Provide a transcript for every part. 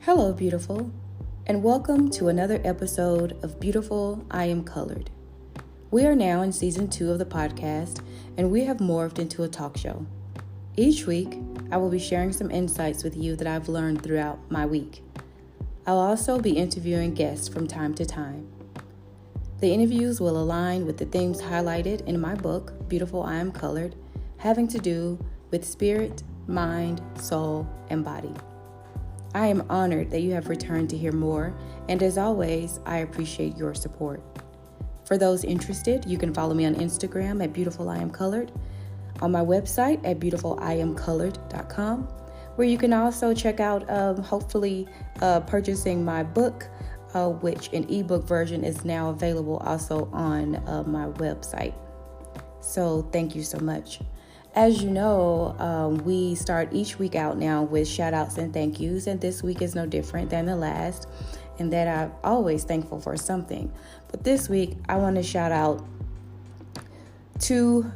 Hello, beautiful, and welcome to another episode of Beautiful, I Am Colored. We are now in season 2 of the podcast, and we have morphed into a talk show. Each week, I will be sharing some insights with you that I've learned throughout my week. I'll also be interviewing guests from time to time. The interviews will align with the themes highlighted in my book, Beautiful, I Am Colored, having to do with spirit, mind, soul, and body. I am honored that you have returned to hear more, and as always, I appreciate your support. For those interested, you can follow me on Instagram at Beautiful I Am Colored, on my website at beautifuliamcolored.com, where you can also check out, hopefully, purchasing my book, which an ebook version is now available also on my website. So thank you so much. As you know, we start each week out now with shout outs and thank yous, and this week is no different than the last, and that I'm always thankful for something. But this week, I want to shout out two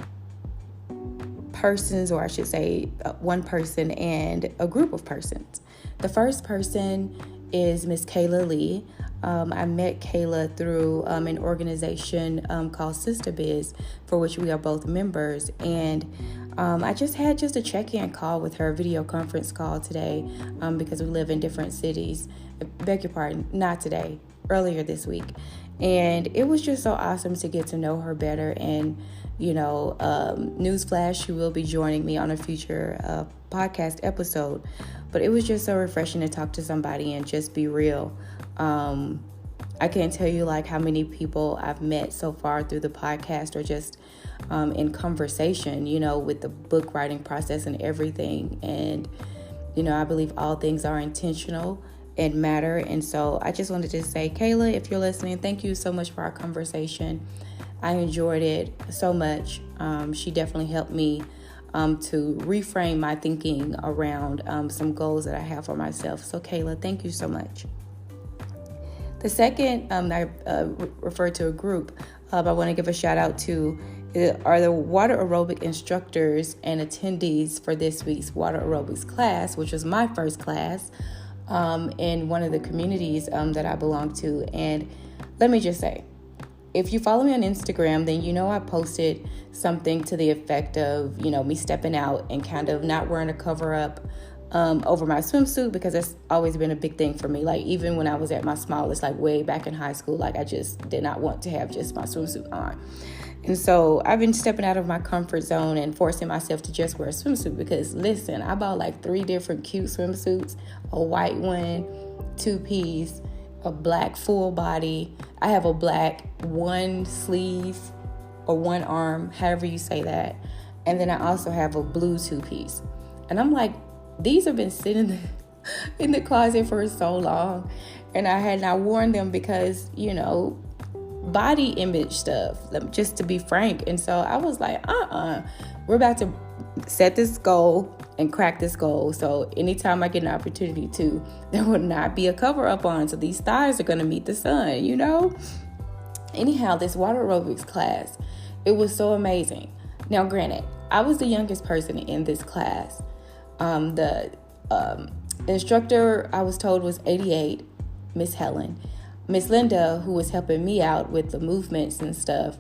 persons, or I should say one person and a group of persons. The first person is Miss Kayla Lee. I met Kayla through an organization called Sister Biz, for which we are both members, and I just had a check-in call with her, video conference call today, because we live in different cities. Beg your pardon, not today, earlier this week. And it was just so awesome to get to know her better. And, newsflash, she will be joining me on a future podcast episode. But it was just so refreshing to talk to somebody and just be real. I can't tell you how many people I've met so far through the podcast or just in conversation, with the book writing process and everything. And, I believe all things are intentional and matter. And so I just wanted to say, Kayla, if you're listening, thank you so much for our conversation. I enjoyed it so much. She definitely helped me to reframe my thinking around some goals that I have for myself. So Kayla, thank you so much. The second, I refer to a group I want to give a shout out to are the water aerobic instructors and attendees for this week's water aerobics class, which was my first class in one of the communities that I belong to. And let me just say, if you follow me on Instagram, then I posted something to the effect of, me stepping out and kind of not wearing a cover up over my swimsuit, because that's always been a big thing for me. Even when I was at my smallest, way back in high school, I just did not want to have just my swimsuit on. And so I've been stepping out of my comfort zone and forcing myself to just wear a swimsuit, because listen, I bought 3 different cute swimsuits, a white one, 2-piece, a black full body. I have a black one sleeve or one arm, however you say that. And then I also have a blue 2-piece. And I'm these have been sitting in the closet for so long, and I had not worn them because, body image stuff, just to be frank. And so I was we're about to set this goal and crack this goal. So anytime I get an opportunity to, there will not be a cover up on. So these thighs are going to meet the sun, Anyhow, this water aerobics class, it was so amazing. Now, granted, I was the youngest person in this class. The instructor, I was told, was 88, Miss Helen. Miss Linda, who was helping me out with the movements and stuff,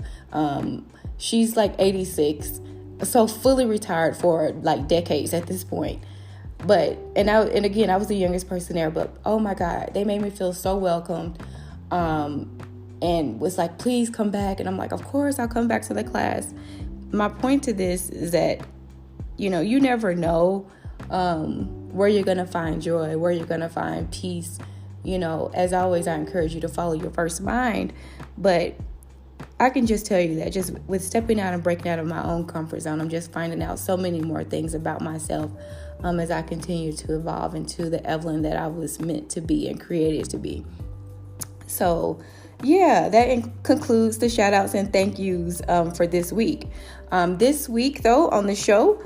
she's 86, so fully retired for decades at this point. But and again, I was the youngest person there, but oh my God, they made me feel so welcomed, and was please come back. And I'm of course I'll come back to the class. My point to this is that you never know where you're going to find joy, where you're going to find peace. As always, I encourage you to follow your first mind. But I can just tell you that just with stepping out and breaking out of my own comfort zone, I'm just finding out so many more things about myself as I continue to evolve into the Evelyn that I was meant to be and created to be. So, yeah, that concludes the shout outs and thank yous for this week. This week, though, on the show,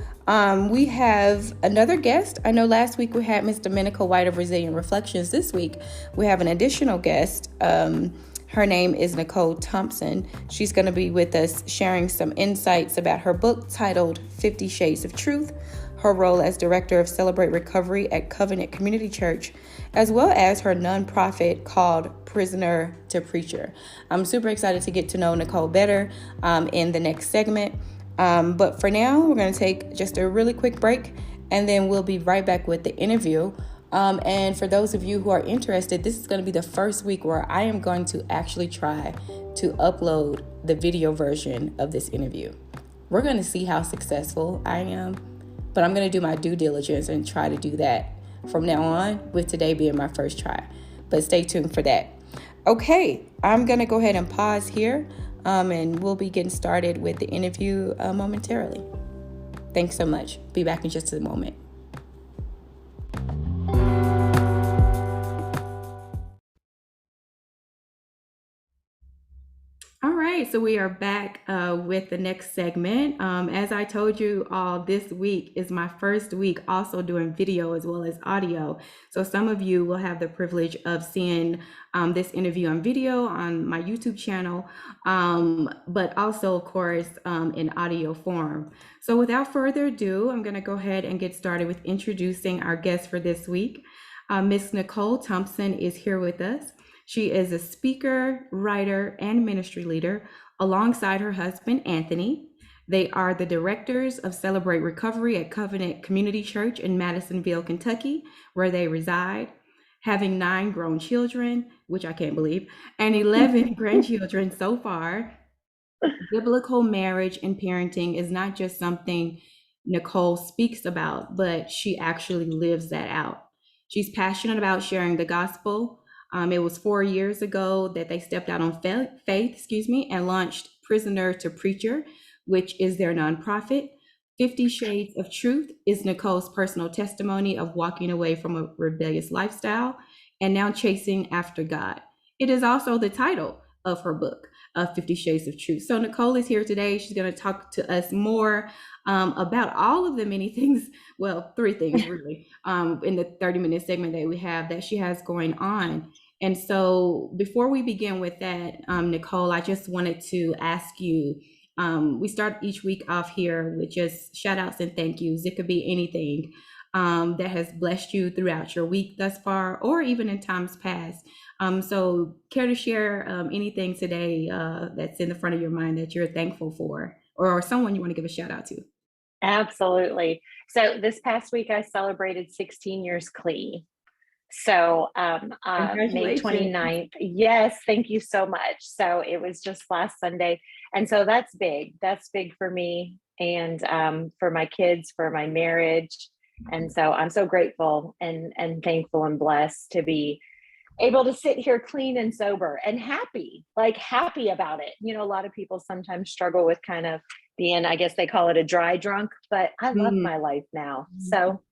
we have another guest. I know last week we had Miss Domenico White of Resilient Reflections. This week we have an additional guest. Her name is Nikole Thompson. She's going to be with us sharing some insights about her book titled 50 Shades of Truth, her role as director of Celebrate Recovery at Covenant Community Church, as well as her nonprofit called Prisoner2 Preacher. I'm super excited to get to know Nikole better in the next segment. But for now, we're going to take just a really quick break, and then we'll be right back with the interview. And for those of you who are interested, this is going to be the first week where I am going to actually try to upload the video version of this interview. We're going to see how successful I am, but I'm going to do my due diligence and try to do that from now on, with today being my first try. But stay tuned for that. Okay, I'm going to go ahead and pause here, and we'll be getting started with the interview momentarily. Thanks so much. Be back in just a moment. All right, so we are back with the next segment. As I told you all, this week is my first week also doing video as well as audio. So some of you will have the privilege of seeing this interview on video on my YouTube channel, but also, of course, in audio form. So without further ado, I'm going to go ahead and get started with introducing our guest for this week. Miss Nikole Thompson is here with us. She is a speaker, writer, and ministry leader alongside her husband, Anthony. They are the directors of Celebrate Recovery at Covenant Community Church in Madisonville, Kentucky, where they reside, having 9 grown children, which I can't believe, and 11 grandchildren so far. Biblical marriage and parenting is not just something Nikole speaks about, but she actually lives that out. She's passionate about sharing the gospel. It was 4 years ago that they stepped out on faith, and launched Prisoner2 Preacher, which is their nonprofit. 50 Shades of Truth is Nikole's personal testimony of walking away from a rebellious lifestyle and now chasing after God. It is also the title of her book, 50 Shades of Truth. So Nikole is here today. She's going to talk to us more about all of the many things, well, 3 things really, in the 30-minute segment that we have that she has going on. And so before we begin with that, Nikole, I just wanted to ask you, we start each week off here with just shout outs and thank yous. It could be anything that has blessed you throughout your week thus far, or even in times past. So care to share anything today that's in the front of your mind that you're thankful for, or someone you want to give a shout out to? Absolutely. So this past week, I celebrated 16 years clean. So May 29th. Yes, thank you so much. So it was just last Sunday. And so that's big. That's big for me and for my kids, for my marriage. And so I'm so grateful and thankful and blessed to be able to sit here clean and sober and happy about it. You know, a lot of people sometimes struggle with kind of being, I guess they call it a dry drunk, but I love my life now. So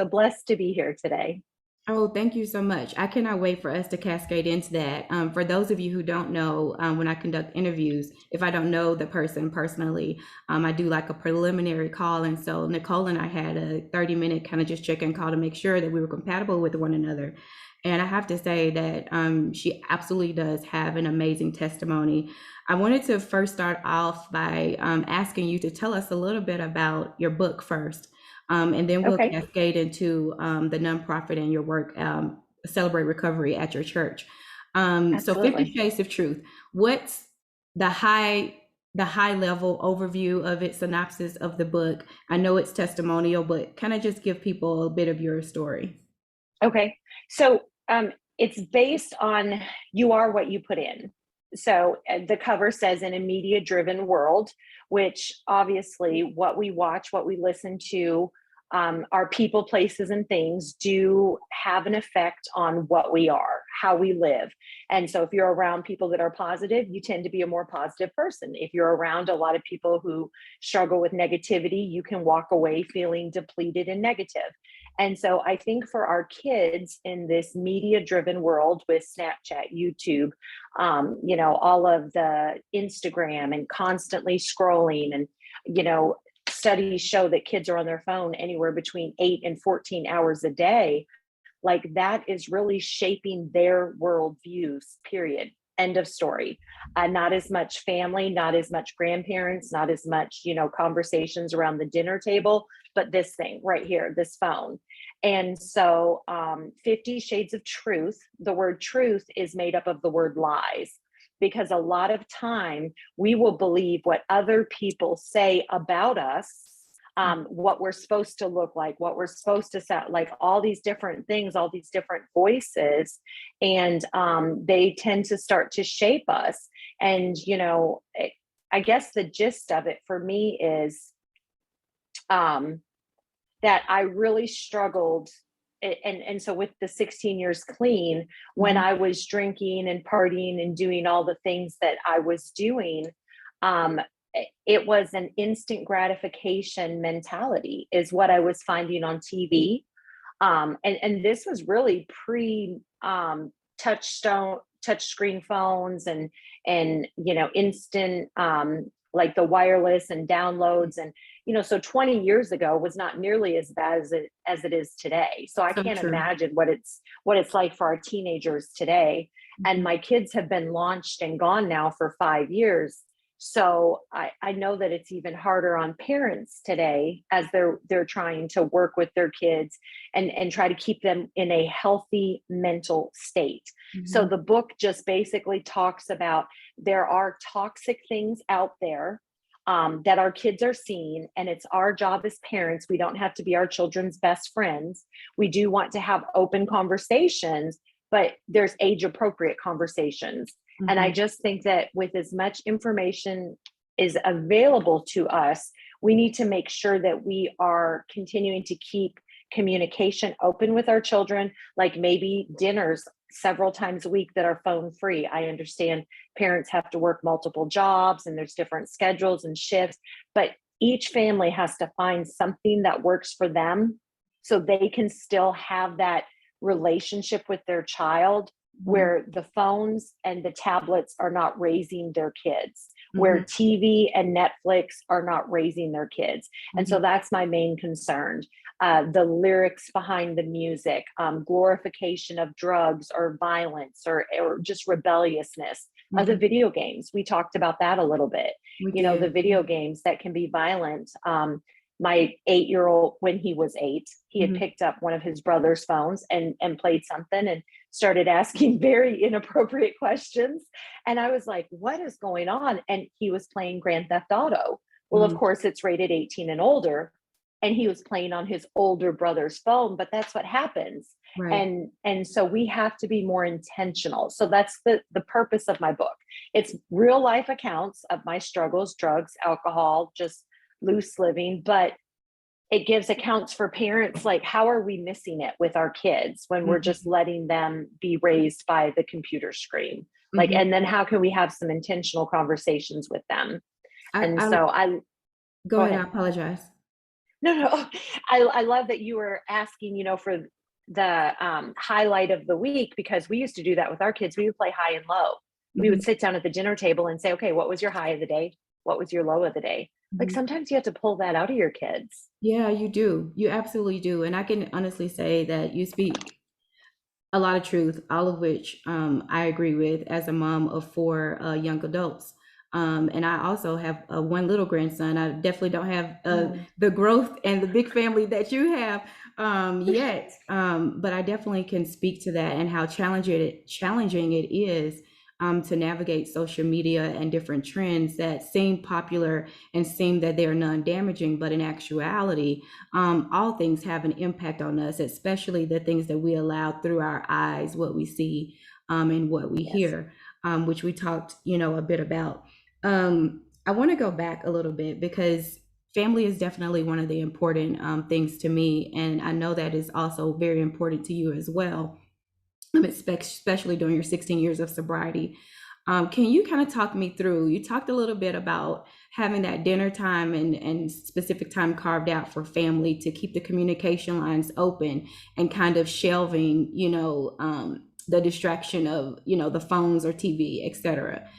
blessed to be here today. Oh, thank you so much. I cannot wait for us to cascade into that. For those of you who don't know, when I conduct interviews, if I don't know the person personally, I do like a preliminary call. And so Nikole and I had a 30-minute kind of just check-in call to make sure that we were compatible with one another. And I have to say that she absolutely does have an amazing testimony. I wanted to first start off by asking you to tell us a little bit about your book first. And then we'll cascade into the nonprofit and your work, Celebrate Recovery at your church. So 50 Shades of Truth, what's the high level overview of it, synopsis of the book? I know it's testimonial, but kind of just give people a bit of your story. Okay. So it's based on you are what you put in. So the cover says in a media-driven world, which obviously what we watch, what we listen to, our people, places, and things do have an effect on what we are, how we live. And so if you're around people that are positive, you tend to be a more positive person. If you're around a lot of people who struggle with negativity, you can walk away feeling depleted and negative. And so I think for our kids in this media-driven world with Snapchat, YouTube, all of the Instagram and constantly scrolling, and, studies show that kids are on their phone anywhere between 8 and 14 hours a day. Like that is really shaping their worldviews, period. End of story. Not as much family, not as much grandparents, not as much, conversations around the dinner table, but this thing right here, this phone. And so 50 Shades of Truth, the word truth is made up of the word lies, because a lot of time we will believe what other people say about us, what we're supposed to look like, what we're supposed to sound like, all these different things, all these different voices. And they tend to start to shape us. And, I guess the gist of it for me is that I really struggled. And so with the 16 years clean, when I was drinking and partying and doing all the things that I was doing, it was an instant gratification mentality is what I was finding on TV. And this was really pre touch screen phones and instant like the wireless and downloads. And so 20 years ago was not nearly as bad as it is today. So I can't imagine what it's like for our teenagers today. And my kids have been launched and gone now for 5 years. So I know that it's even harder on parents today as they're trying to work with their kids and try to keep them in a healthy mental state. So the book just basically talks about there are toxic things out there that our kids are seeing, and it's our job as parents. We don't have to be our children's best friends. We do want to have open conversations, but there's age appropriate conversations. And I just think that with as much information is available to us, we need to make sure that we are continuing to keep communication open with our children, like maybe dinners several times a week that are phone free. I understand parents have to work multiple jobs and there's different schedules and shifts, but each family has to find something that works for them so they can still have that relationship with their child, where the phones and the tablets are not raising their kids, where TV and Netflix are not raising their kids. And so that's my main concern. The lyrics behind the music, glorification of drugs or violence or just rebelliousness of the video games. We talked about that a little bit. The video games that can be violent. My 8-year-old, when he was 8, he had picked up one of his brother's phones and played something and started asking very inappropriate questions. And I was like, what is going on? And he was playing Grand Theft Auto. Well, of course, it's rated 18 and older. And he was playing on his older brother's phone, but that's what happens. Right. And so we have to be more intentional. So that's the purpose of my book. It's real life accounts of my struggles, drugs, alcohol, just loose living, but it gives accounts for parents, like how are we missing it with our kids when we're just letting them be raised by the computer screen? Like, and then how can we have some intentional conversations with them? Go ahead. I apologize. No, I love that you were asking, for the highlight of the week, because we used to do that with our kids. We would play high and low. We would sit down at the dinner table and say, okay, what was your high of the day? What was your low of the day? Like sometimes you have to pull that out of your kids. Yeah, you do. You absolutely do. And I can honestly say that you speak a lot of truth, all of which I agree with as a mom of 4 young adults. And I also have one little grandson. I definitely don't have the growth and the big family that you have yet. But I definitely can speak to that and how challenging it is to navigate social media and different trends that seem popular and seem that they are non-damaging, but in actuality, all things have an impact on us, especially the things that we allow through our eyes, what we see and what we hear, which we talked, a bit about. I want to go back a little bit because family is definitely one of the important things to me, and I know that is also very important to you as well. Especially during your 16 years of sobriety. Can you kind of talk me through, you talked a little bit about having that dinner time and specific time carved out for family to keep the communication lines open and kind of shelving, the distraction of, the phones or TV, etc.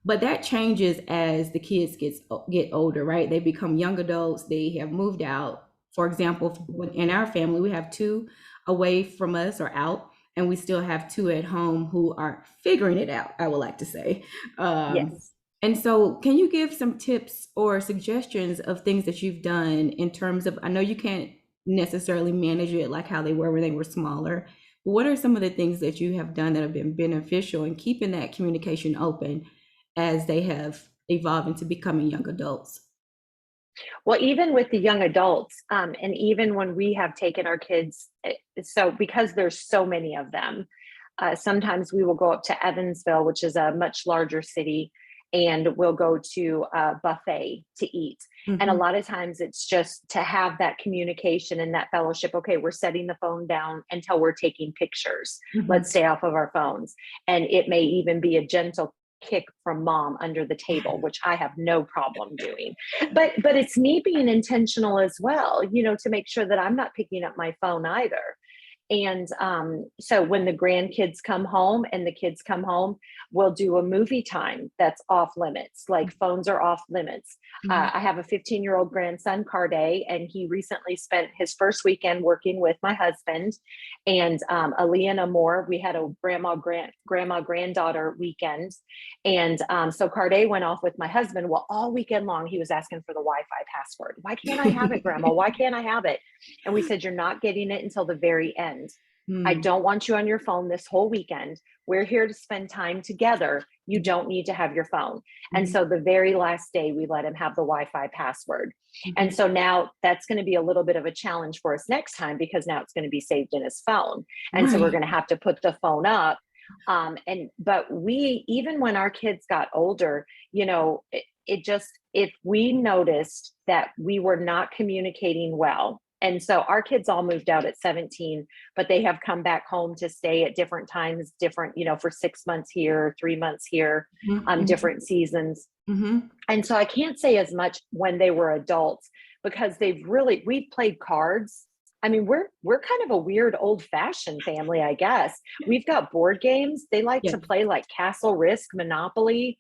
But that changes as the kids get older, right? They become young adults, they have moved out. For example, in our family, we have 2 away from us or out. and we still have two at home who are figuring it out, I would like to say. Yes. And so, can you give some tips or suggestions of things that you've done in terms of, I know you can't necessarily manage it like how they were when they were smaller, but what are some of the things that you have done that have been beneficial in keeping that communication open as they have evolved into becoming young adults? Well, even with the young adults, and even when we have taken our kids, so because there's so many of them, sometimes we will go up to Evansville, which is a much larger city, and we'll go to a buffet to eat. And a Mm-hmm. lot of times it's just to have that communication and that fellowship. Okay, we're setting the phone down until we're taking pictures. Mm-hmm. Let's stay off of our phones. And it may even be a gentle kick from mom under the table, which I have no problem doing. But it's me being intentional as well, to make sure that I'm not picking up my phone either. And so when the grandkids come home and the kids come home, we'll do a movie time that's off limits, like phones are off limits. Mm-hmm. I have a 15-year-old grandson, Carday, and he recently spent his first weekend working with my husband. And Aaliyah and Amor, we had a grandma granddaughter weekend. And so Carday went off with my husband. Well, all weekend long, he was asking for the Wi-Fi password. Why can't I have it, Grandma? Why can't I have it? And we said, you're not getting it until the very end. I Mm-hmm. don't want you on your phone this whole weekend. We're here to spend time together. You don't need to have your phone. And so the very last day, we let him have the Wi-Fi password. And so now that's going to be a little bit of a challenge for us next time, because now it's going to be saved in his phone. And so we're Right. going to have to put the phone up. But we, even when our kids got older, if we noticed that we were not communicating well, and so our kids all moved out at 17, but they have come back home to stay at different times, different, for 6 months here, 3 months here, Mm-hmm. different seasons. Mm-hmm. And so I can't say as much when they were adults, because we've played cards. I mean, we're kind of a weird old fashioned family, I guess. We've got board games. They like Yeah. to play like Castle Risk, Monopoly,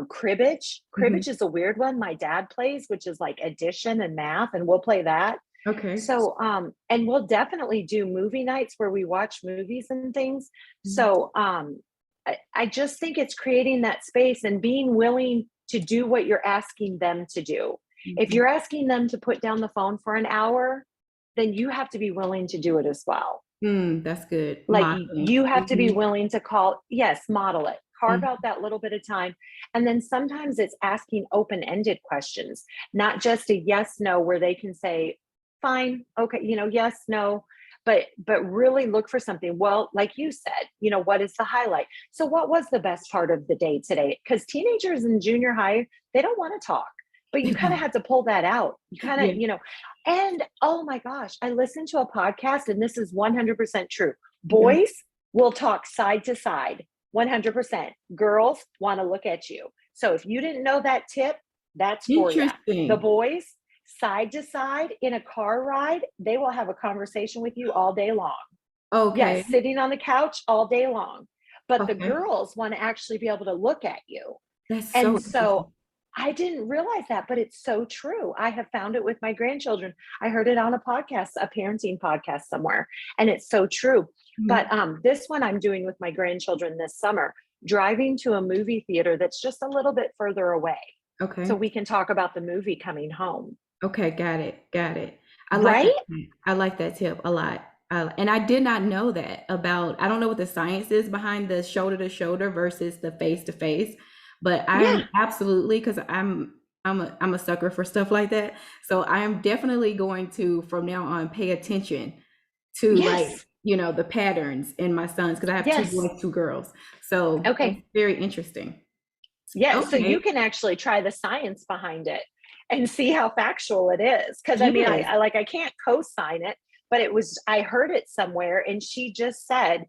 cribbage. Mm-hmm. Cribbage is a weird one my dad plays, which is like addition and math, and we'll play that. Okay. So, and we'll definitely do movie nights where we watch movies and things. Mhm. So, I just think it's creating that space and being willing to do what you're asking them to do. If Mhm. you're asking them to put down the phone for an hour, then you have to be willing to do it as well. That's good. Like Modeling. you have to be Mhm. willing to yes, model it, carve Mhm. out that little bit of time. And then sometimes it's asking open-ended questions, not just a yes, no, where they can say, fine, okay, yes, no, but really look for something. Well, like you said, what is the highlight? So what was the best part of the day today? Because teenagers in junior high, they don't want to talk. But you kind of had to pull that out. You kind of, Yeah. and oh my gosh, I listened to a podcast, and this is 100% true. Mhm. Boys will talk side to side, 100%. Girls want to look at you. So if you didn't know that tip, that's for you. The Interesting. boys, side to side in a car ride, they will have a conversation with you all day long. Okay. Yes, sitting on the couch all day long. But the Okay. girls want to actually be able to look at you. That's so And interesting. so I didn't realize that, but it's so true. I have found it with my grandchildren. I heard it on a podcast, a parenting podcast somewhere, and it's so true. But Mhm. this one I'm doing with my grandchildren this summer, driving to a movie theater that's just a little bit further away, so Okay. we can talk about the movie coming home. Okay. Got it. Got it. I like that Right? tip. I like that tip a lot. And I did not know that about, I don't know what the science is behind the shoulder to shoulder versus the face to face, but Yeah. I'm absolutely, because I'm a sucker for stuff like that. So I am definitely going to, from now on, pay attention to, like, Yes. the patterns in my sons, because I have two Yes. boys, two girls. So that's Okay. very interesting. Yeah, so you Okay. can actually try the sscience behind it and see how factual it is. Because I mean, Yes. I can't co-sign it, but I heard it somewhere, and she just said,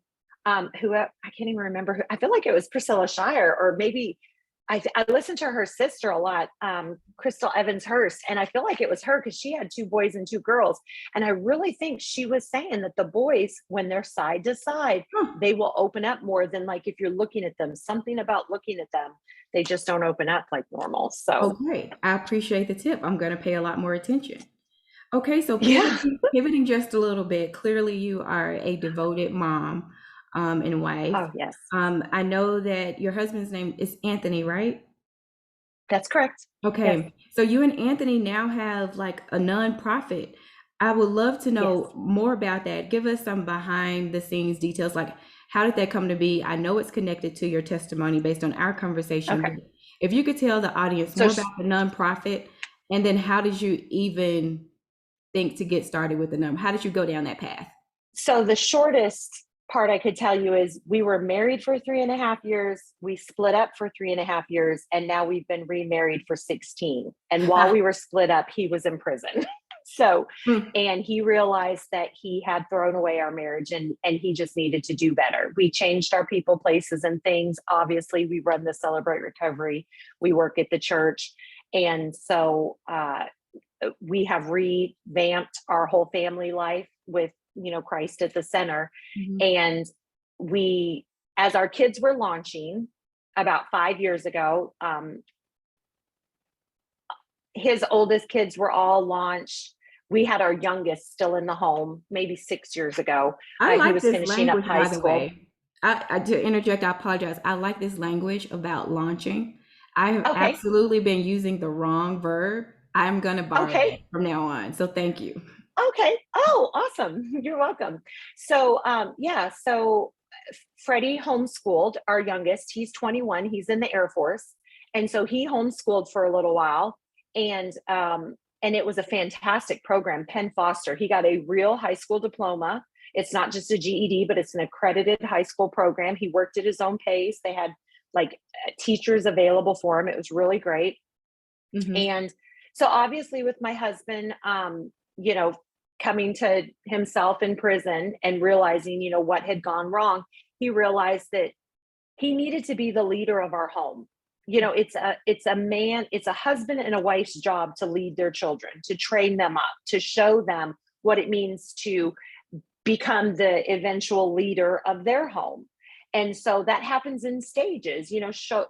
who I can't even remember who. I feel like it was Priscilla Shire, or maybe I listened to her sister a lot, Crystal Evans Hurst, and I feel like it was her because she had two boys and two girls. And I really think she was saying that the boys, when they're side to side, Huh. they will open up more than like if you're looking at them. Something about looking at them, they just don't open up like normal. Oh, So great. I appreciate the tip. I'm going to pay a lot more attention. Okay, so yeah. pivoting just a little bit. Clearly, you are a devoted mom. and wife. Oh, yes. I know that your husband's name is Anthony, right? That's correct. Yes. Okay, so you and Anthony now have like a nonprofit. I would love to Yes. know more about that. Give us some behind the scenes details. Like, how did that come to be? I know it's connected to your testimony based on our conversation, Okay. but if you could tell the audience So more about the nonprofit, and then how did you even think to get started with the how did you go down that path? So the shortest part I could tell you is we were married for 3.5 years. We split up for 3.5 years, and now we've been remarried for 16. And while Ah, we were split up, he was in prison. So, hmm, and he realized that he had thrown away our marriage, and he just needed to do better. We changed our people, places, and things. Obviously, we run the Celebrate Recovery. We work at the church. And so we have revamped our whole family life with, Christ at the center. mhm. And we, as our kids were launching about 5 years ago, his oldest kids were all launched. We had our youngest still in the home, maybe 6 years ago. I He like was this finishing up language, high by the school. way. To interject, I apologize. I like this language about launching. I have Okay. absolutely been using the wrong verb. I'm going to borrow Okay. that from now on. So thank you. Okay. Oh, awesome. You're welcome. So, yeah. So Freddie homeschooled our youngest. He's 21. He's in the Air Force, and so he homeschooled for a little while, and it was a fantastic program. Penn Foster. He got a real high school diploma. It's not just a GED, but it's an accredited high school program. He worked at his own pace. They had like teachers available for him. It was really great. Hmm. And so obviously with my husband, you know, coming to himself in prison and realizing, what had gone wrong, he realized that he needed to be the leader of our home. It's a husband and a wife's job to lead their children, to train them up, to show them what it means to become the eventual leader of their home. And so that happens in stages.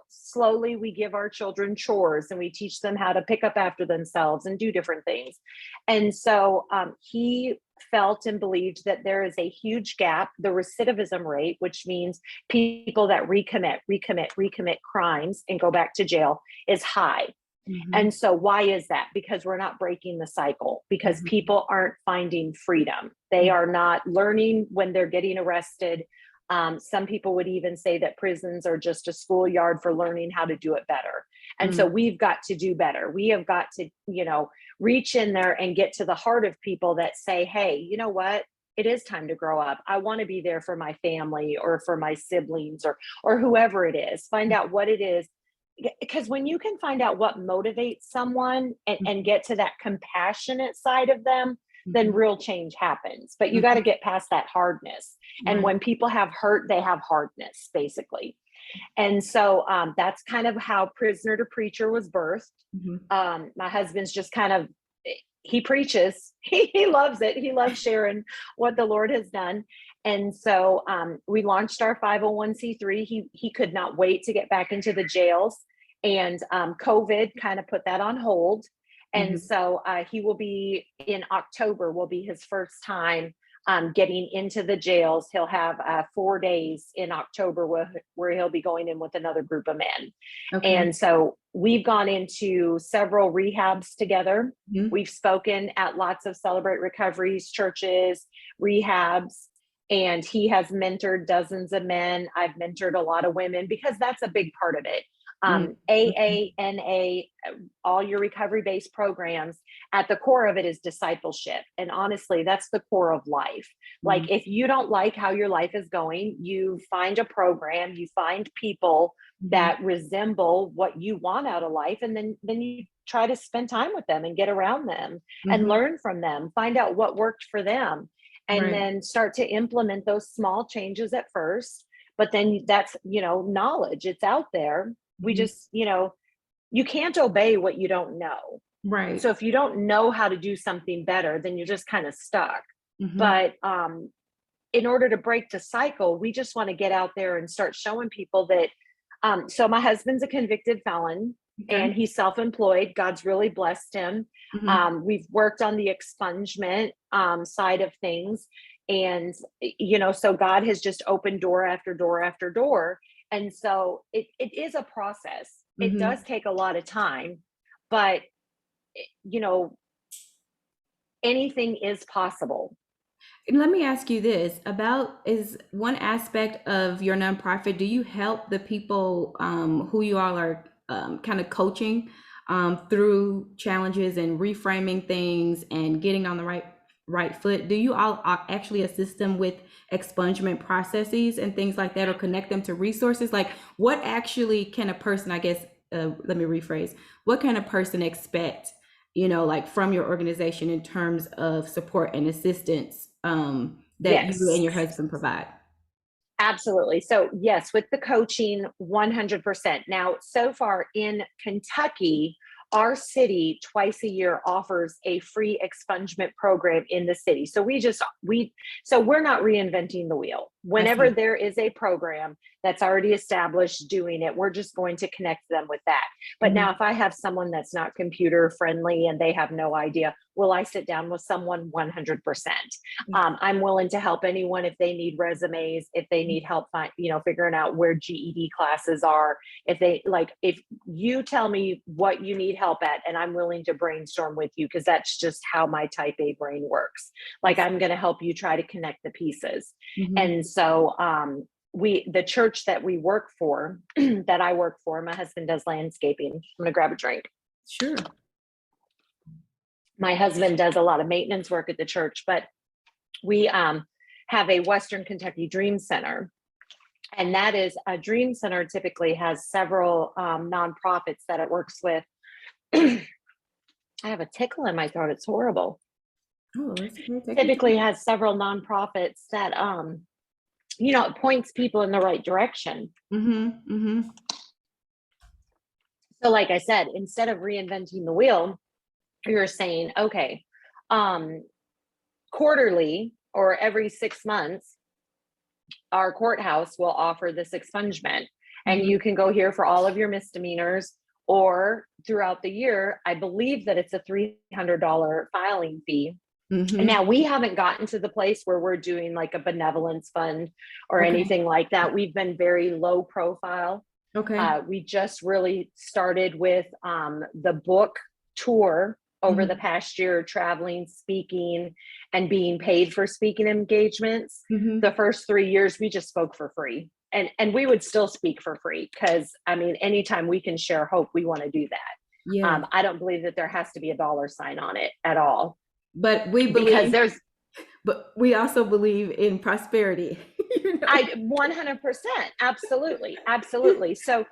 Slowly we give our children chores and we teach them how to pick up after themselves and do different things. And so he felt and believed that there is a huge gap. The recidivism rate, which means people that recommit crimes and go back to jail, is high. Hmm. And so why is that? Because we're not breaking the cycle, because Hmm. people aren't finding freedom. They are not learning when they're getting arrested. Some people would even say that prisons are just a schoolyard for learning how to do it better. And so Hmm. we've got to do better. We have got to, reach in there and get to the heart of people that say, hey, you know what? It is time to grow up. I want to be there for my family or for my siblings or whoever it is. Find out what it is, because when you can find out what motivates someone and get to that compassionate side of them, then Hmm. real change happens. But you got to Hmm. get past that hardness. And Right. when people have hurt, they have hardness, basically. And so that's kind of how Prisoner to Preacher was birthed. Hmm. My husband's just kind of, he preaches, he loves it. He loves sharing what the Lord has done. And so we launched our 501c3. He could not wait to get back into the jails. And COVID kind of put that on hold. And Hmm. so he will be in October, will be his first time getting into the jails. He'll have 4 days in October where he'll be going in with another group of men. Okay. And so we've gone into several rehabs together. Hmm. We've spoken at lots of Celebrate Recoveries, churches, rehabs, and he has mentored dozens of men. I've mentored a lot of women because that's a big part of it. Hmm. AANA, all your recovery based programs, at the core of it is discipleship. And honestly, that's the core of life. Like, Hmm. if you don't like how your life is going, you find a program, you find people Hmm. that resemble what you want out of life, and then you try to spend time with them and get around them and Hmm. learn from them, find out what worked for them, and Right. then start to implement those small changes at first. But then that's, knowledge, it's out there. We Hmm. just, you can't obey what you don't know. Right. So if you don't know how to do something better, then you're just kind of stuck. Hmm. But in order to break the cycle, we just want to get out there and start showing people that. So my husband's a convicted felon and Okay. he's self-employed. God's really blessed him. Hmm. We've worked on the expungement side of things. And, so God has just opened door after door after door. And so it is a process. It Mm-hmm. does take a lot of time, but, you know, anything is possible. And let me ask you this about is one aspect of your nonprofit, do you help the people who you all are kind of coaching through challenges and reframing things and getting on the right foot? Do you all actually assist them with expungement processes and things like that, or connect them to resources? Like, what actually can a person, I guess, let me rephrase, what can a person expect, like from your organization in terms of support and assistance that you Yes. and your husband provide? Absolutely. So, yes, with the coaching, 100%. Now, so far in Kentucky, our city twice a year offers a free expungement program in the city. So so we're not reinventing the wheel. Whenever there is a program that's already established doing it, we're just going to connect them with that. But Mm-hmm. now if I have someone that's not computer friendly and they have no idea, will I sit down with someone? 100%. I'm willing to help anyone if they need resumes, if they need help figuring out where GED classes are, if you tell me what you need help at, and I'm willing to brainstorm with you, because that's just how my type A brain works. Like, I'm going to help you try to connect the pieces. Mm-hmm. And so the church that we work for, that I work for, my husband does landscaping. I'm going to grab a drink. Sure. My husband does a lot of maintenance work at the church, but we have a Western Kentucky Dream Center. And that is a dream center typically has several nonprofits that it works with. I have a tickle in my throat. It's horrible. Oh, that's okay. Typically has several nonprofits that, it points people in the right direction. Mm-hmm. Mm-hmm. So like I said, instead of reinventing the wheel, you're saying, okay, quarterly or every 6 months, our courthouse will offer this expungement, and Mm-hmm. you can go here for all of your misdemeanors, or throughout the year, I believe that it's a $300 filing fee. Mm-hmm. And now we haven't gotten to the place where we're doing like a benevolence fund or anything like that. We've been very low profile. Okay. We just really started with the book tour over the past year, traveling, speaking, and being paid for speaking engagements. Mm-hmm. The first 3 years, we just spoke for free. And we would still speak for free, because, anytime we can share hope, we want to do that. Yeah. I don't believe that there has to be a dollar sign on it at all. But we believe, but we also believe in prosperity. 100%. Absolutely. Absolutely. So,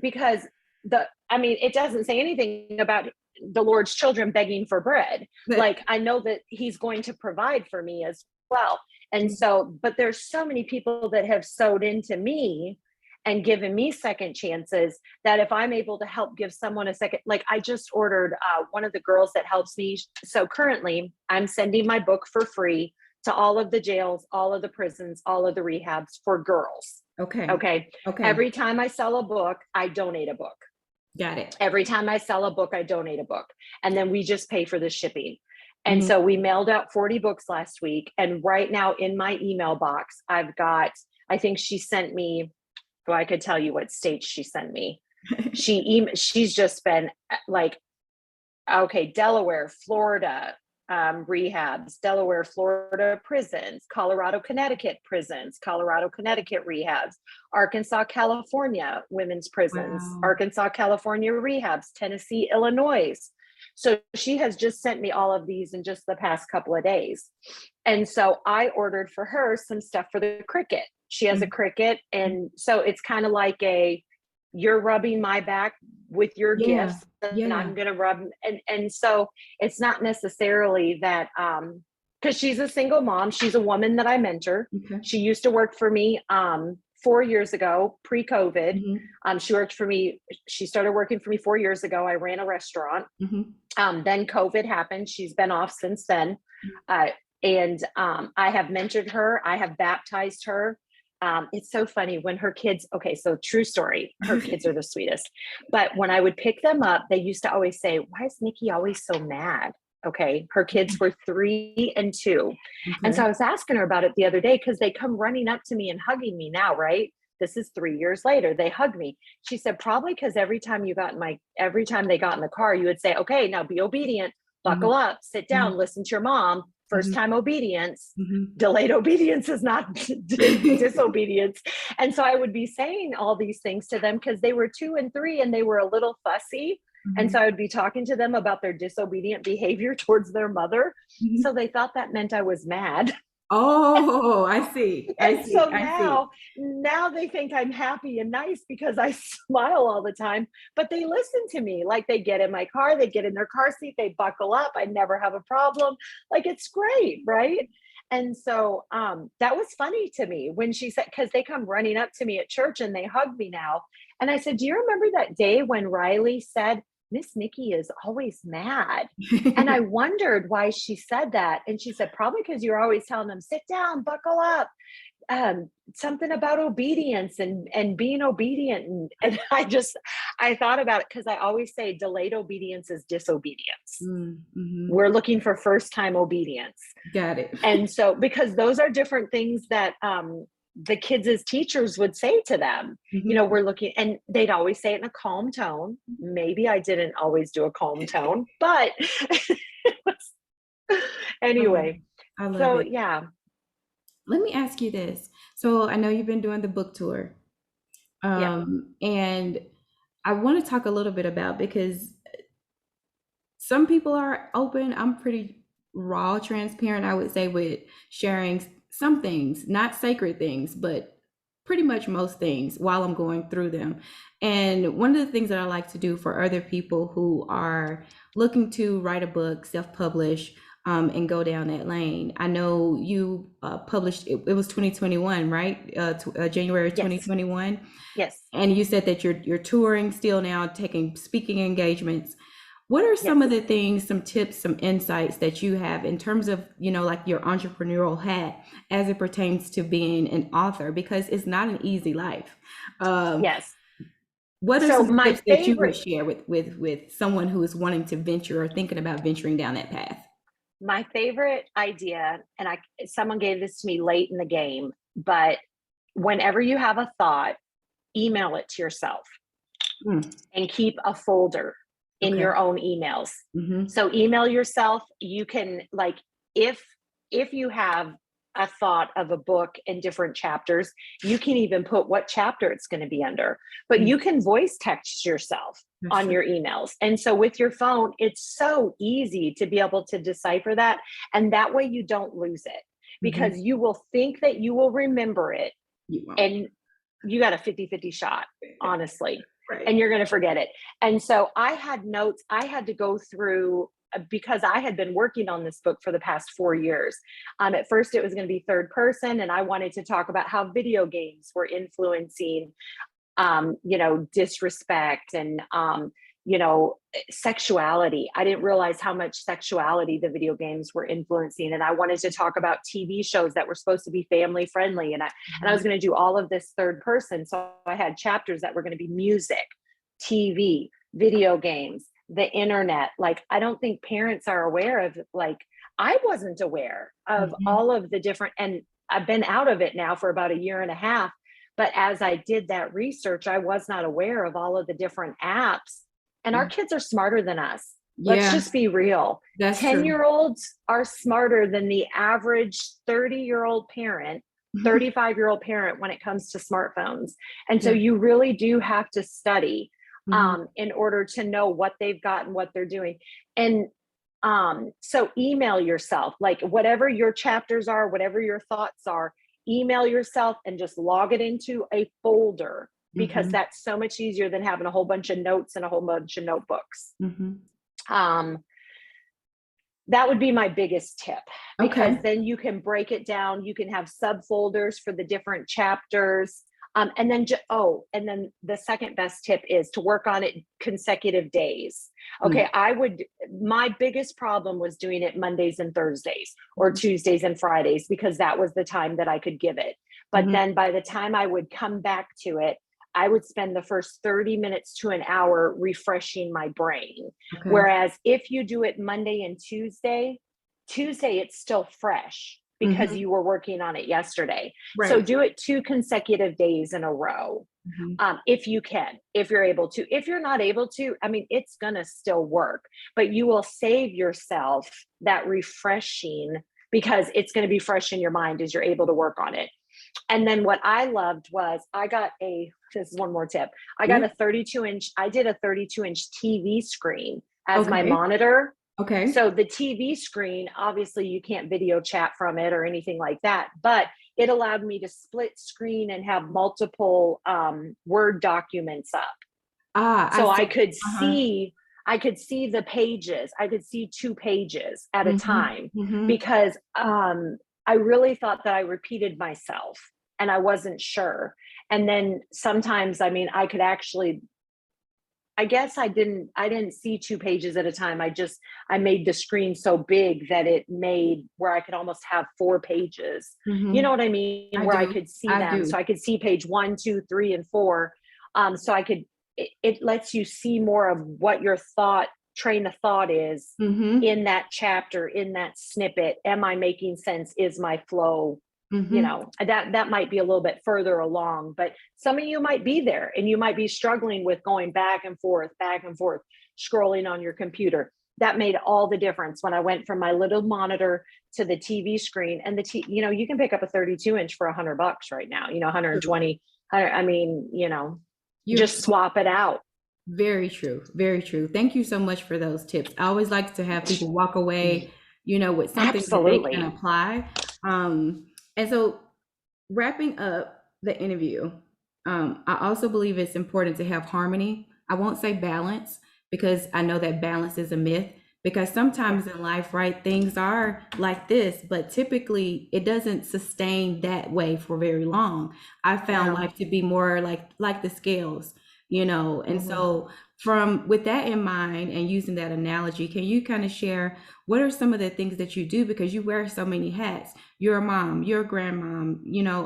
because it doesn't say anything about the Lord's children begging for bread. Like, I know that he's going to provide for me as well. And so, but there's so many people that have sowed into me and given me second chances, that if I'm able to help give someone a second, like I just ordered one of the girls that helps me. So currently I'm sending my book for free to all of the jails, all of the prisons, all of the rehabs for girls. Okay. Every time I sell a book, I donate a book. Got it. Every time I sell a book, I donate a book. And then we just pay for the shipping. And so we mailed out 40 books last week. And right now in my email box, I've got, I think she sent me, well, I could tell you what states she sent me. She's just been like, okay, Delaware, Florida, rehabs, Delaware, Florida prisons, Colorado, Connecticut prisons, Colorado, Connecticut rehabs, Arkansas, California women's prisons, Arkansas, California rehabs, Tennessee, Illinois. So she has just sent me all of these in just the past couple of days. And so I ordered for her some stuff for the cricket. She has a cricket. And so it's kind of like you're rubbing my back with your gifts, and I'm going to rub. And so it's not necessarily that, because she's a single mom. She's a woman that I mentor. She used to work for me 4 years ago, pre-COVID. She worked for me. She started working for me 4 years ago. I ran a restaurant. Then COVID happened. She's been off since then. And I have mentored her. I have baptized her. It's so funny when her kids, okay, so true story, her kids are the sweetest. But when I would pick them up, they used to always say, why is Nikki always so mad? Okay. Her kids were 3 and 2. And so Okay. I was asking her about it the other day because they come running up to me and hugging me now, right? This is 3 years later. They hug me. She said, probably because every time every time they got in the car, you would say, okay, now be obedient, Hmm. buckle up, sit down, listen to your mom. First time obedience, delayed obedience is not disobedience. And so I would be saying all these things to them because they were 2 and 3 and they were a little fussy. And so I would be talking to them about their disobedient behavior towards their mother. So they thought that meant I was mad. Oh, I see. I And see. so I see. now they think I'm happy and nice because I smile all the time, but they listen to me. Like they get in my car, they get in their car seat, they buckle up. I never have a problem. Like it's great, right? And so that was funny to me when she said, because they come running up to me at church and they hug me now. And I said, do you remember that day when Riley said, Miss Nikki is always mad? And I wondered why she said that. And she said, probably because you're always telling them, sit down, buckle up, something about obedience and being obedient. And I thought about it because I always say delayed obedience is disobedience. Mm-hmm. We're looking for first time obedience. Got it. And so, because those are different things that the kids as teachers would say to them, we're looking, and they'd always say it in a calm tone. Maybe I didn't always do a calm tone, but anyway. I love So it. yeah. Let me ask you this. So I know you've been doing the book tour. Yeah. And I want to talk a little bit about, because some people are open. I'm pretty raw, transparent, I would say, with sharing some things, not sacred things, but pretty much most things while I'm going through them. And one of the things that I like to do for other people who are looking to write a book, self-publish, and go down that lane. I know you published, it was 2021, right? January Yes. 2021. Yes. And you said that you're touring still now, taking speaking engagements. What are some of the things, some tips, some insights that you have in terms of, like your entrepreneurial hat as it pertains to being an author? Because it's not an easy life. Yes. What are So some my tips that you would favorite share with someone who is wanting to venture or thinking about venturing down that path? my favorite idea, and someone gave this to me late in the game, but whenever you have a thought, email it to yourself and keep a folder in Okay. your own emails. Mm-hmm. So email yourself. You can, like, if you have a thought of a book in different chapters, you can even put what chapter it's going to be under, but you can voice text yourself on your emails. And so with your phone, it's so easy to be able to decipher that. And that way you don't lose it, because you will think that you will remember it. And you got a 50-50 shot, honestly. Right. And you're going to forget it. And so I had notes I had to go through, because I had been working on this book for the past 4 years. At first it was going to be third person, and I wanted to talk about how video games were influencing, disrespect and, sexuality. I didn't realize how much sexuality the video games were influencing. And I wanted to talk about TV shows that were supposed to be family friendly. And I was going to do all of this third person. So I had chapters that were going to be music, TV, video games, the internet. Like, I don't think parents are aware of, like, I wasn't aware of all of the different, and I've been out of it now for about a year and a half. But as I did that research, I was not aware of all of the different apps. And our kids are smarter than us. Let's just be real. 10-year-olds are smarter than the average 30-year-old parent, 35-year-old parent when it comes to smartphones. And so you really do have to study in order to know what they've got and what they're doing. And so email yourself, like whatever your chapters are, whatever your thoughts are, email yourself and just log it into a folder, because that's so much easier than having a whole bunch of notes and a whole bunch of notebooks. That would be my biggest tip, because then you can break it down. You can have subfolders for the different chapters. And then the second best tip is to work on it consecutive days. Okay. My biggest problem was doing it Mondays and Thursdays, or Tuesdays and Fridays, because that was the time that I could give it. But then by the time I would come back to it, I would spend the first 30 minutes to an hour refreshing my brain. Okay. Whereas if you do it Monday and Tuesday, it's still fresh because you were working on it yesterday. Right. So do it 2 consecutive days in a row. If you can, if you're able to. If you're not able to, I mean, it's going to still work, but you will save yourself that refreshing because it's going to be fresh in your mind as you're able to work on it. And then what I loved was this is one more tip. I did a 32-inch TV screen as my monitor. Okay. So the TV screen, obviously you can't video chat from it or anything like that, but it allowed me to split screen and have multiple Word documents up. So I could see the pages. I could see 2 pages at a time because I really thought that I repeated myself and I wasn't sure. And then sometimes, I mean, I guess I didn't see 2 pages at a time. I made the screen so big that it made where I could almost have 4 pages. You know what I mean? I could see them. So I could see page 1, 2, 3, and 4. So it lets you see more of what your train of thought is in that chapter, in that snippet. Am I making sense? Is my flow? You know, that might be a little bit further along, but some of you might be there and you might be struggling with going back and forth, scrolling on your computer. That made all the difference when I went from my little monitor to the TV screen. And you can pick up a 32-inch for $100 right now, 120. I mean, just swap it out. Very true. Very true. Thank you so much for those tips. I always like to have people walk away, with something that they can apply. And so wrapping up the interview, I also believe it's important to have harmony. I won't say balance because I know that balance is a myth, because sometimes in life, right, things are like this, but typically it doesn't sustain that way for very long. I found life to be more like the scales, and so with that in mind and using that analogy, can you kind of share what are some of the things that you do, because you wear so many hats? You're a mom, you're a grandmom,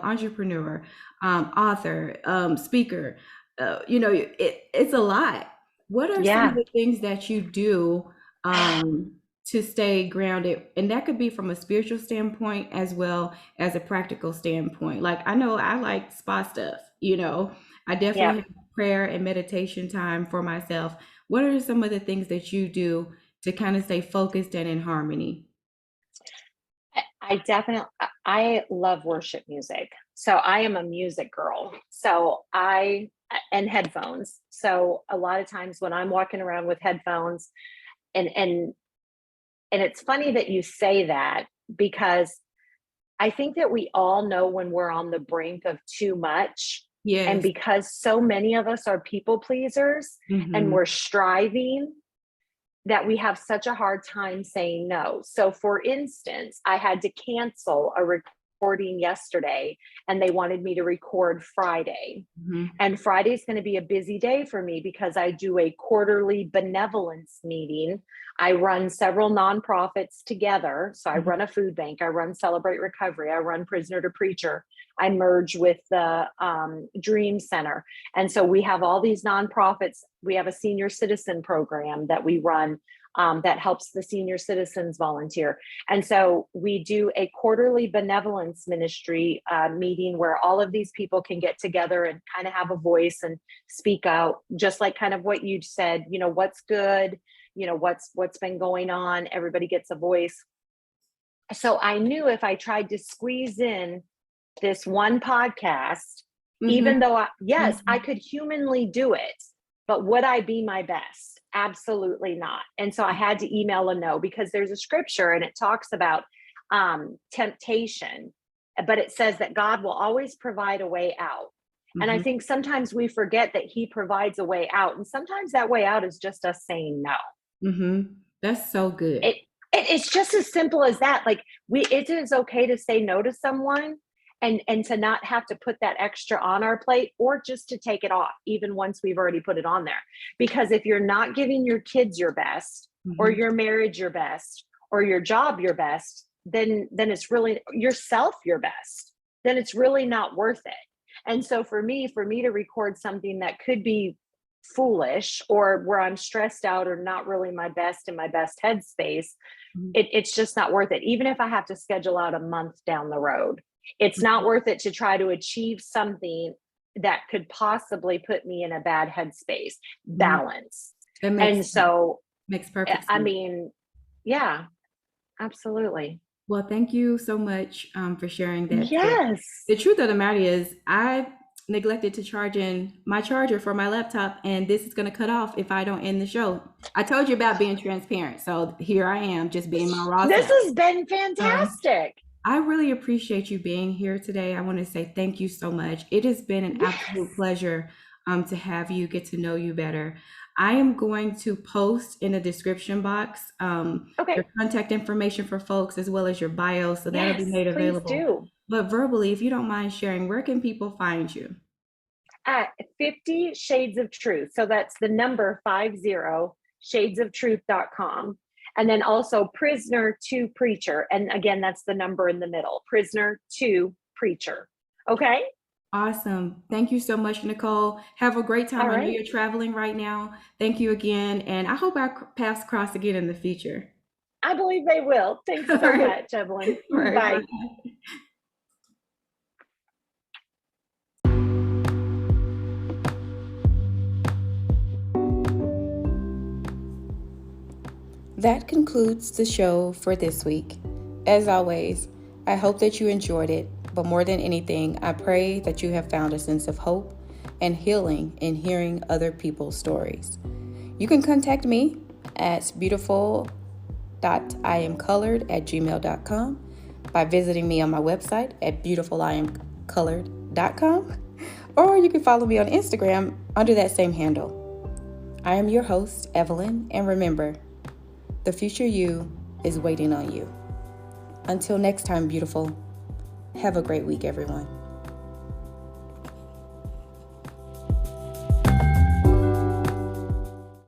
entrepreneur, author, speaker, it's a lot. What are some of the things that you do to stay grounded? And that could be from a spiritual standpoint as well as a practical standpoint. Like, I know I like spa stuff, I definitely have prayer and meditation time for myself. What are some of the things that you do to kind of stay focused and in harmony? I love worship music. So I am a music girl. So and headphones. So a lot of times when I'm walking around with headphones, and it's funny that you say that, because I think that we all know when we're on the brink of too much. Yes. And because so many of us are people pleasers and we're striving, that we have such a hard time saying no. So for instance, I had to cancel a recording yesterday and they wanted me to record Friday. And Friday is going to be a busy day for me because I do a quarterly benevolence meeting. I run several nonprofits together. So I run a food bank, I run Celebrate Recovery, I run Prisoner2 Preacher, I merge with the Dream Center. And so we have all these nonprofits. We have a senior citizen program that we run that helps the senior citizens volunteer. And so we do a quarterly benevolence ministry meeting where all of these people can get together and kind of have a voice and speak out, just like kind of what you said, what's good, what's been going on, everybody gets a voice. So I knew if I tried to squeeze in this one podcast, even though I could humanly do it, but would I be my best? Absolutely not. And so I had to email a no, because there's a scripture and it talks about temptation, but it says that God will always provide a way out. And I think sometimes we forget that he provides a way out. And sometimes that way out is just us saying no. That's so good. It's just as simple as that. Like it is okay to say no to someone and to not have to put that extra on our plate, or just to take it off, even once we've already put it on there. Because if you're not giving your kids your best, or your marriage your best, or your job your best, then it's really yourself your best, then it's really not worth it. And so for me to record something that could be foolish or where I'm stressed out or not really my best in my best headspace, it's just not worth it. Even if I have to schedule out a month down the road, it's not worth it to try to achieve something that could possibly put me in a bad headspace. Balance. And so makes perfect sense. I mean, yeah, absolutely. Well, thank you so much for sharing that. Yes. The truth of the matter is, I neglected to charge in my charger for my laptop, and this is going to cut off if I don't end the show. I told you about being transparent, so here I am, just being my raw This self. has been fantastic. I really appreciate you being here today. I want to say thank you so much. It has been an absolute pleasure to have you, get to know you better. I am going to post in the description box your contact information for folks, as well as your bio, so that'll be made available. Please do. But verbally, if you don't mind sharing, where can people find you? At 50 Shades of Truth. So that's the number 50 shadesoftruth.com. And then also Prisoner2 Preacher. And again, that's the number in the middle, Prisoner2 Preacher. Okay. Awesome. Thank you so much, Nikole. Have a great time. I know you're traveling right now. Thank you again. And I hope our paths cross again in the future. I believe they will. Thanks so much, Evelyn. Bye. That concludes the show for this week. As always, I hope that you enjoyed it, but more than anything, I pray that you have found a sense of hope and healing in hearing other people's stories. You can contact me at beautiful.iamcolored@gmail.com by visiting me on my website at beautifuliamcolored.com, or you can follow me on Instagram under that same handle. I am your host, Evelyn, and remember, the future you is waiting on you. Until next time, beautiful. Have a great week, everyone.